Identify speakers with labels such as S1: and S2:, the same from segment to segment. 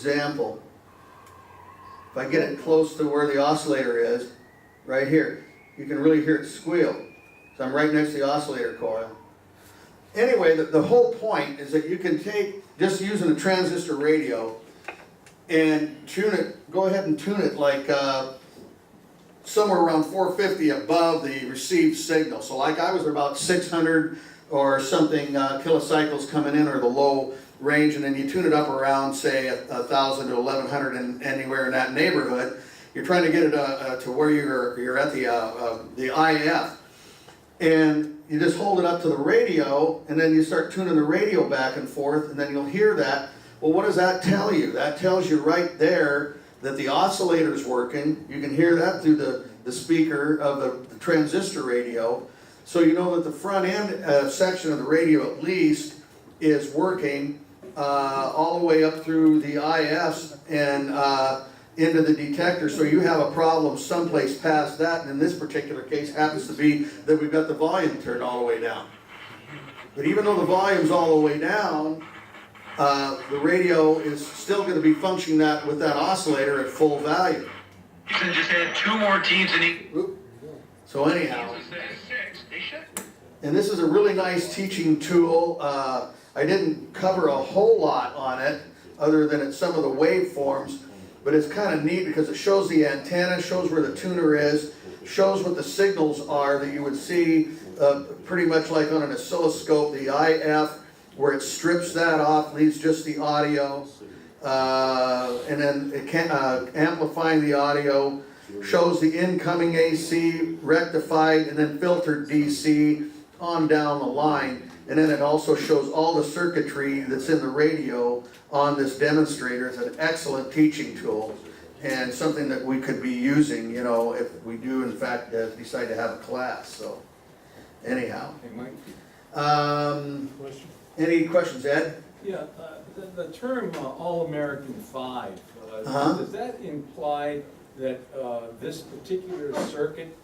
S1: example, if I get it close to where the oscillator is, right here, you can really hear it squeal. So I'm right next to the oscillator coil. Anyway, the whole point is that you can take, just using a transistor radio, and tune it, go ahead and tune it like somewhere around 450 above the received signal. So like I was about 600 or something kilocycles coming in, or the low range, and then you tune it up around, say, 1,000 to 1,100 and anywhere in that neighborhood. You're trying to get it to where you're at the IF. And you just hold it up to the radio, and then you start tuning the radio back and forth, and then you'll hear that. Well, what does that tell you? That tells you right there that the oscillator's working. You can hear that through the speaker of the transistor radio. So you know that the front end section of the radio at least is working all the way up through the IFs and into the detector. So you have a problem someplace past that, and in this particular case happens to be that we've got the volume turned all the way down. But even though the volume's all the way down, the radio is still going to be functioning with that oscillator at full value.
S2: Houston just had 2 more teams in the...
S1: So anyhow, and this is a really nice teaching tool. I didn't cover a whole lot on it other than at some of the waveforms, but it's kind of neat because it shows the antenna, shows where the tuner is, shows what the signals are that you would see pretty much like on an oscilloscope, the IF, where it strips that off, leaves just the audio, and then it can, amplifying the audio, shows the incoming AC, rectified, and then filtered DC on down the line. And then it also shows all the circuitry that's in the radio on this demonstrator. It's an excellent teaching tool and something that we could be using, you know, if we do in fact decide to have a class. So anyhow.
S3: Hey, Mike.
S4: Question?
S1: Any questions, Ed?
S4: Yeah, the term All-American 5, does that imply that this particular circuit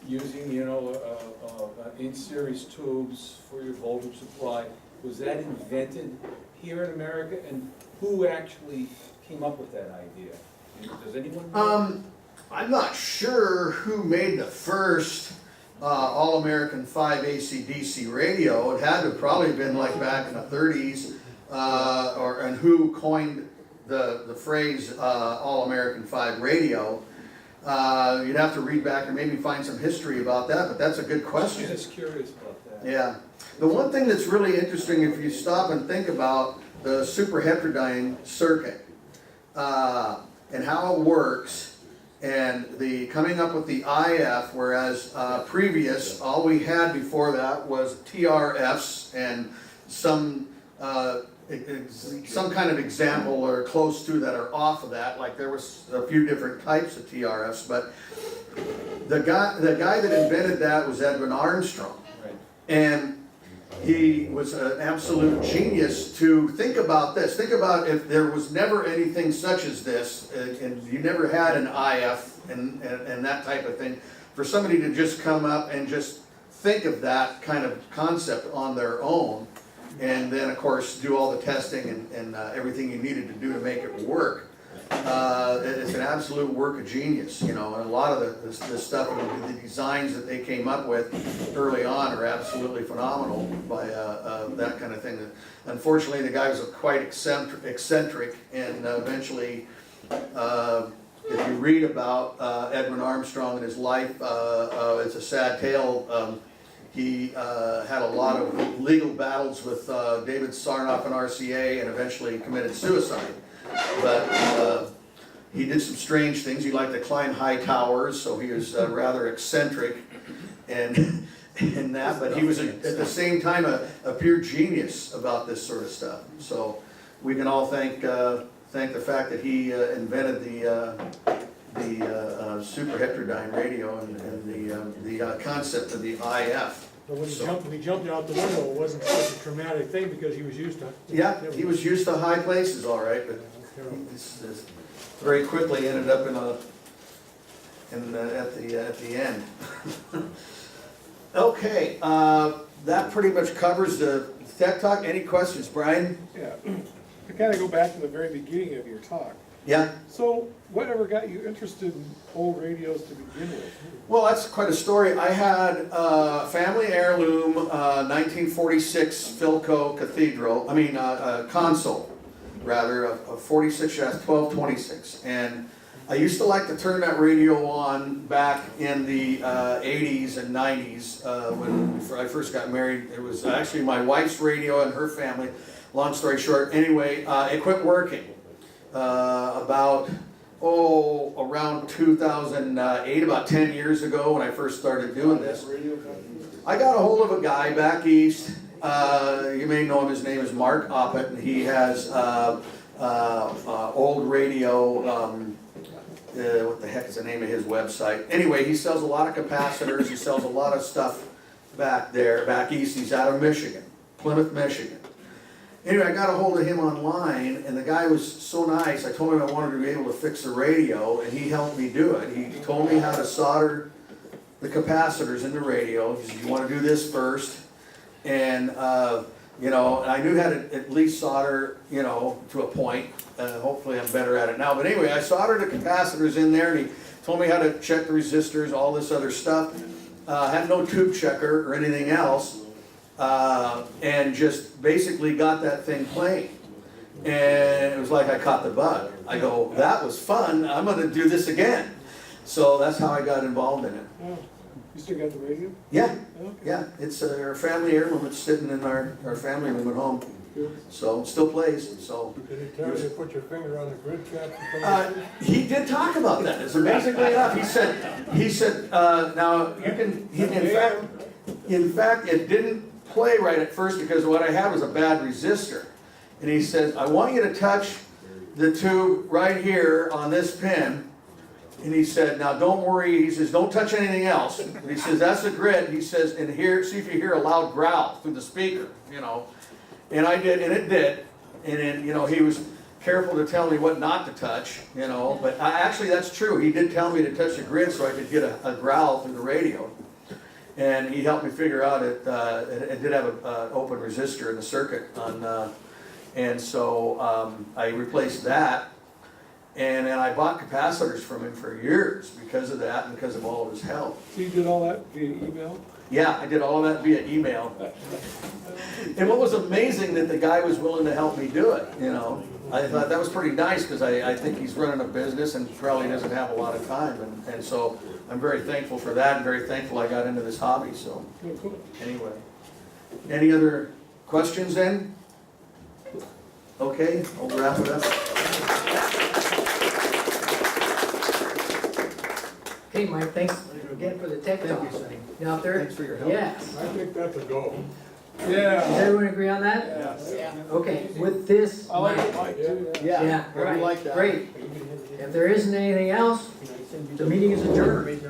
S4: using, you know, in-series tubes for your voltage supply, was that invented here in America? And who actually came up with that idea? Does anyone know?
S1: I'm not sure who made the first All-American 5 AC/DC radio. It had to probably have been like back in the 30s, and who coined the phrase All-American 5 radio. You'd have to read back and maybe find some history about that, but that's a good question.
S4: I'm just curious about that.
S1: Yeah. The one thing that's really interesting, if you stop and think about the super heterodyne circuit and how it works, and the coming up with the IF, whereas previous, all we had before that was TRFs and some kind of example or close to that are off of that. Like there was a few different types of TRFs, but the guy that invented that was Edwin Armstrong,
S4: Right.
S1: and he was an absolute genius to think about this. Think about if there was never anything such as this, and you never had an IF and that type of thing, for somebody to just come up and just think of that kind of concept on their own, and then of course do all the testing and everything you needed to do to make it work. It's an absolute work of genius, you know, and a lot of the stuff, the designs that they came up with early on are absolutely phenomenal by that kind of thing. Unfortunately, the guy was quite eccentric, and eventually, if you read about Edwin Armstrong and his life, it's a sad tale. He had a lot of legal battles with David Sarnoff and RCA, and eventually committed suicide. But he did some strange things. He liked to climb high towers, so he was rather eccentric and that. But he was at the same time a pure genius about this sort of stuff. So we can all thank the fact that he invented the super heterodyne radio and the concept of the IF.
S4: But when he jumped out the window, it wasn't such a traumatic thing because he was used to.
S1: Yeah, he was used to high places, all right, but he very quickly ended up at the end. Okay, that pretty much covers the Tech Talk. Any questions, Brian?
S4: Yeah.
S3: to kind of go back to the very beginning of your talk.
S1: Yeah.
S3: So whatever got you interested in old radios to begin with?
S1: Well, that's quite a story. I had family heirloom 1946 Philco console, rather, a 46, that's 1226. And I used to like to turn that radio on back in the 80s and 90s when I first got married. It was actually my wife's radio and her family. Long story short, anyway, it quit working around 2008, about 10 years ago when I first started doing this. I got a hold of a guy back east. You may know him. His name is Mark Oppett, and he has old radio. What the heck is the name of his website? Anyway, he sells a lot of capacitors. He sells a lot of stuff back there, back east. He's out of Michigan, Plymouth, Michigan. Anyway, I got a hold of him online, and the guy was so nice. I told him I wanted to be able to fix the radio, and he helped me do it. He told me how to solder the capacitors in the radio. He said, you want to do this first? And, you know, and I knew how to at least solder, you know, to a point. Hopefully I'm better at it now. But anyway, I soldered the capacitors in there, and he told me how to check the resistors, all this other stuff. Had no tube checker or anything else. And just basically got that thing playing. And it was like I caught the bug. I go, that was fun, I'm gonna do this again. So that's how I got involved in it.
S3: Oh, you still got the radio?
S1: Yeah,
S3: Okay.
S1: yeah, it's our family heirloom, it's sitting in our family room at home. So, it still plays, so.
S5: Did he tell you to put your finger on the grid cap?
S1: He did talk about that, it's amazingly enough, he said, now, you can, in fact, it didn't play right at first because what I had was a bad resistor. And he says, I want you to touch the tube right here on this pin. And he said, now don't worry, he says, don't touch anything else. And he says, that's the grid. He says, and here, see if you hear a loud growl through the speaker, you know. And I did, and it did. And then, you know, he was careful to tell me what not to touch, you know. But actually, that's true. He did tell me to touch the grid so I could get a growl through the radio. And he helped me figure out it did have an open resistor in the circuit. And so I replaced that. And then I bought capacitors from him for years because of that and because of all of his help.
S3: So you did all that via email?
S1: Yeah, I did all of that via email. And what was amazing that the guy was willing to help me do it, you know. I thought that was pretty nice because I think he's running a business and probably doesn't have a lot of time. And so I'm very thankful for that and very thankful I got into this hobby, so.
S3: Oh, cool.
S1: Anyway, any other questions then? Okay, I'll wrap it up.
S6: Okay, Mike, thanks again for the tech talk.
S1: Thank you, Sonny.
S6: Now, if there,
S1: Thanks for your help.
S6: yes.
S5: I think that's a go.
S6: Does
S3: Yeah.
S6: everyone agree on that?
S3: Yes.
S6: Okay, with this,
S3: I like
S6: Mike,
S3: it, Mike, too.
S6: yeah,
S1: we
S6: right,
S1: like that.
S6: great. If there isn't anything else, the meeting is adjourned.